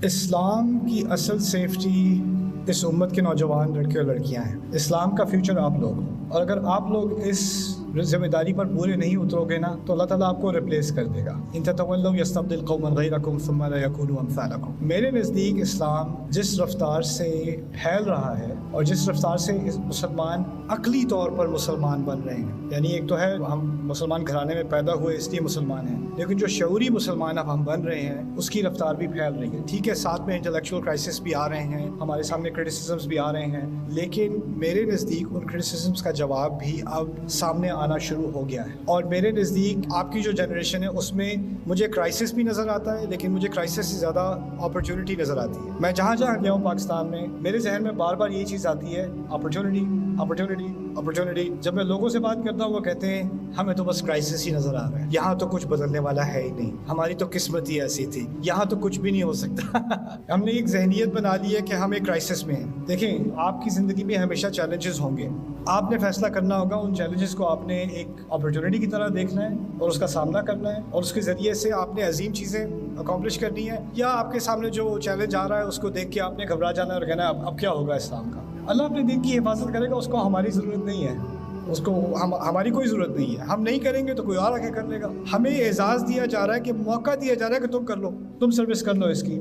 اسلام کی اصل سیفٹی اس امت کے نوجوان لڑکے اور لڑکیاں ہیں۔ اسلام کا فیوچر آپ لوگ ہو، اور اگر آپ لوگ اس ذمہ داری پر پورے نہیں اترو گے نا تو اللہ تعالیٰ آپ کو ریپلیس کر دے گا۔ ان تتولوا یستبدل قوما غیرکم ثم لا یکونوا امثالکم۔ میرے نزدیک اسلام جس رفتار سے پھیل رہا ہے اور جس رفتار سے مسلمان عقلی طور پر مسلمان بن رہے ہیں، یعنی ایک تو ہے ہم مسلمان گھرانے میں پیدا ہوئے اس لیے مسلمان ہیں، لیکن جو شعوری مسلمان اب ہم بن رہے ہیں اس کی رفتار بھی پھیل رہی ہے۔ ٹھیک ہے، ساتھ میں انٹلیکچوئل کرائسس بھی آ رہے ہیں، ہمارے سامنے کرٹیسزمز بھی آ رہے ہیں، لیکن میرے نزدیک ان کرٹیسزمز کا جواب بھی اب سامنے آنا شروع ہو گیا ہے۔ اور میرے نزدیک آپ کی جو جنریشن ہے اس میں مجھے کرائسس بھی نظر آتا ہے، لیکن مجھے کرائسس سے زیادہ اپرچونٹی نظر آتی ہے۔ میں جہاں جہاں گیا ہوں پاکستان میں، میرے ذہن میں بار بار یہ چیز آتی ہے، اپرچونٹی اپرچونٹی اپرچونٹی۔ جب میں لوگوں سے بات کرتا ہوں وہ کہتے ہیں ہمیں تو بس کرائسس ہی نظر آ رہا ہے، یہاں تو کچھ بدلنے والا ہے ہی نہیں، ہماری تو قسمت ہی ایسی تھی، یہاں تو کچھ بھی نہیں ہو سکتا۔ ہم نے ایک ذہنیت بنا لی ہے کہ ہم ایک کرائسس میں ہیں۔ دیکھیں، آپ کی زندگی میں ہمیشہ چیلنجز ہوں گے، آپ نے فیصلہ کرنا ہوگا ان چیلنجز کو آپ نے ایک اپرچونٹی کی طرح دیکھنا ہے اور اس کا سامنا کرنا ہے، اور اس کے ذریعے سے آپ نے عظیم چیزیں اکمپلش کرنی ہے، یا آپ کے سامنے جو چیلنج آ رہا ہے اس کو دیکھ کے آپ نے گھبرا جانا ہے اور کہنا ہے اب کیا ہوگا اسلام کا۔ اللہ اپنے دین کی حفاظت کرے گا، اس کو ہماری ضرورت نہیں ہے، اس کو ہماری کوئی ضرورت نہیں ہے۔ ہم نہیں کریں گے تو کوئی اور آگے کر لے گا۔ ہمیں اعزاز دیا جا رہا ہے کہ موقع دیا جا رہا ہے کہ تم کر لو، تم سروس کر لو اس کی۔